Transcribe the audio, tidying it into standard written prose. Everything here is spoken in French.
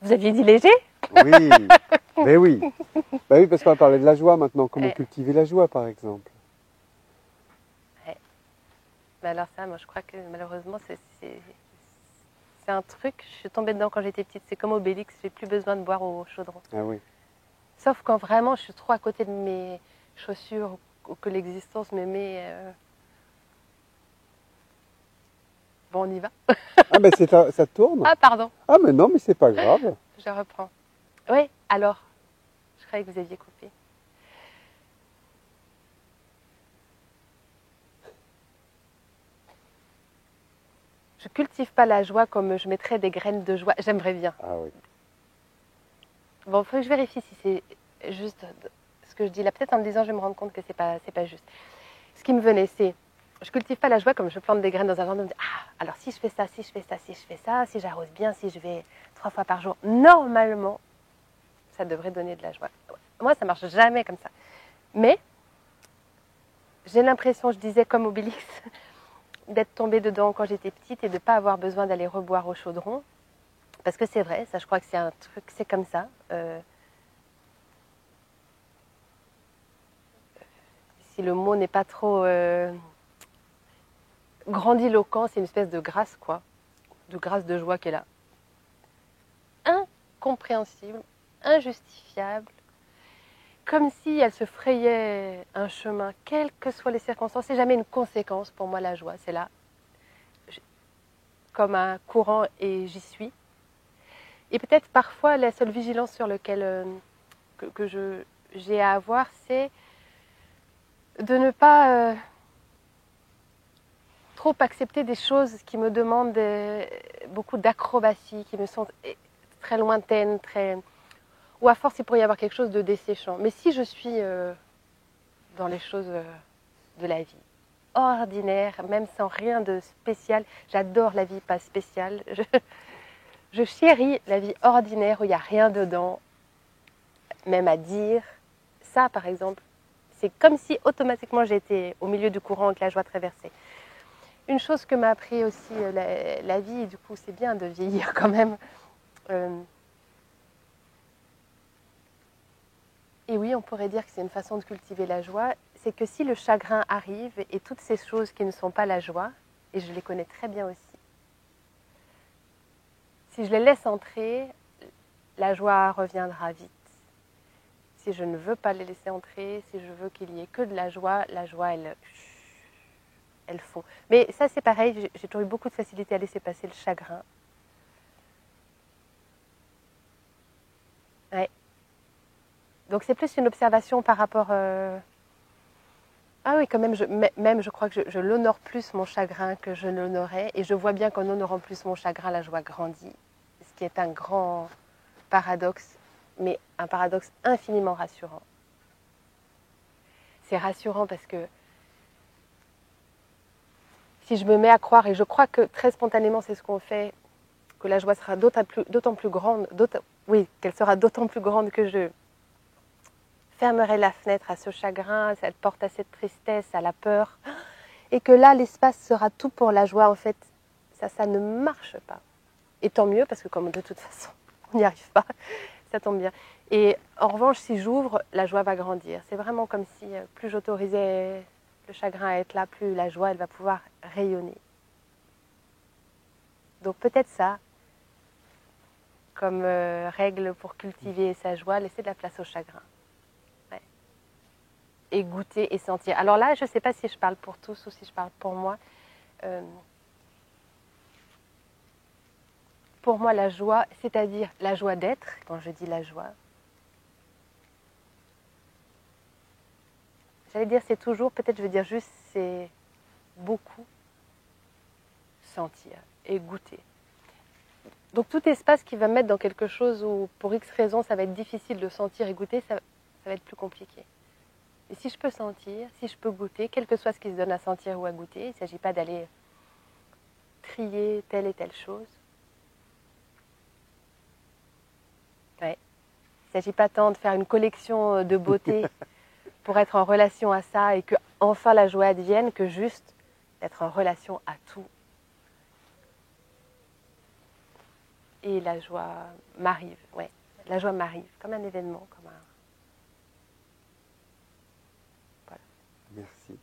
Vous aviez dit léger? Oui, mais oui. Bah oui, parce qu'on va parler de la joie maintenant. Comment cultiver la joie, par exemple? Mais alors ça, moi je crois que malheureusement c'est un truc, je suis tombée dedans quand j'étais petite, c'est comme Obélix, j'ai plus besoin de boire au chaudron. Ah oui. Sauf quand vraiment je suis trop à côté de mes chaussures ou que l'existence me met... Bon, on y va. Ah ben ça tourne. Ah pardon, Ah mais non, mais c'est pas grave. je reprends. Oui, alors, je croyais que vous aviez coupé. Je cultive pas la joie comme je mettrais des graines de joie. J'aimerais bien. Ah oui. Bon, il faut que je vérifie si c'est juste ce que je dis là. Peut-être en me disant, je vais me rendre compte que c'est pas juste. Ce qui me venait, c'est, je cultive pas la joie comme je plante des graines dans un jardin. Ah, alors si je fais ça, si je fais ça, si je fais ça, si j'arrose bien, si je vais 3 fois par jour, normalement, ça devrait donner de la joie. Moi, ça marche jamais comme ça. Mais j'ai l'impression, je disais comme Obélix, d'être tombée dedans quand j'étais petite et de ne pas avoir besoin d'aller reboire au chaudron. Parce que c'est vrai, ça je crois que c'est un truc, c'est comme ça. Si le mot n'est pas trop grandiloquent, c'est une espèce de grâce, quoi. De grâce de joie qui est là. Incompréhensible, injustifiable. Comme si elle se frayait un chemin, quelles que soient les circonstances. C'est jamais une conséquence pour moi la joie, c'est là. Comme un courant et j'y suis. Et peut-être parfois la seule vigilance sur laquelle j'ai à avoir, c'est de ne pas trop accepter des choses qui me demandent beaucoup d'acrobatie, qui me sont très lointaines, ou à force il pourrait y avoir quelque chose de desséchant. Mais si je suis dans les choses de la vie ordinaire, même sans rien de spécial, j'adore la vie pas spéciale, je chéris la vie ordinaire où il n'y a rien dedans, même à dire. Ça, par exemple, c'est comme si automatiquement j'étais au milieu du courant et que la joie traversait. Une chose que m'a appris aussi la vie, et du coup c'est bien de vieillir quand même. Et oui, on pourrait dire que c'est une façon de cultiver la joie, c'est que si le chagrin arrive et toutes ces choses qui ne sont pas la joie, et je les connais très bien aussi, si je les laisse entrer, la joie reviendra vite. Si je ne veux pas les laisser entrer, si je veux qu'il y ait que de la joie, elle fond. Mais ça c'est pareil, j'ai toujours eu beaucoup de facilité à laisser passer le chagrin. Ouais. Donc c'est plus une observation par rapport... Ah oui, quand même, je crois que je l'honore plus mon chagrin que je ne l'honorais. Et je vois bien qu'en honorant plus mon chagrin, la joie grandit. Ce qui est un grand paradoxe, mais un paradoxe infiniment rassurant. C'est rassurant parce que si je me mets à croire, et je crois que très spontanément c'est ce qu'on fait, que la joie sera d'autant plus grande, qu'elle sera d'autant plus grande que je fermerai la fenêtre à ce chagrin, à cette porte à cette tristesse, à la peur, et que là l'espace sera tout pour la joie. En fait, ça ne marche pas. Et tant mieux, parce que comme de toute façon on n'y arrive pas, ça tombe bien. Et en revanche, si j'ouvre, la joie va grandir. C'est vraiment comme si plus j'autorisais le chagrin à être là, plus la joie, elle va pouvoir rayonner. Donc peut-être ça, comme règle pour cultiver sa joie, laisser de la place au chagrin. Ouais. Et goûter et sentir. Alors là, je ne sais pas si je parle pour tous ou si je parle pour moi. Pour moi, la joie, c'est-à-dire la joie d'être, quand je dis la joie, j'allais dire c'est toujours, peut-être je veux dire juste c'est beaucoup sentir et goûter. Donc tout espace qui va me mettre dans quelque chose où pour X raisons ça va être difficile de sentir et goûter, ça va être plus compliqué. Et si je peux sentir, si je peux goûter, quel que soit ce qui se donne à sentir ou à goûter, il ne s'agit pas d'aller trier telle et telle chose. Ouais. Il ne s'agit pas tant de faire une collection de beauté pour être en relation à ça et que enfin la joie advienne, que juste d'être en relation à tout. Et la joie m'arrive, ouais. La joie m'arrive, comme un événement, comme un... Voilà. Merci.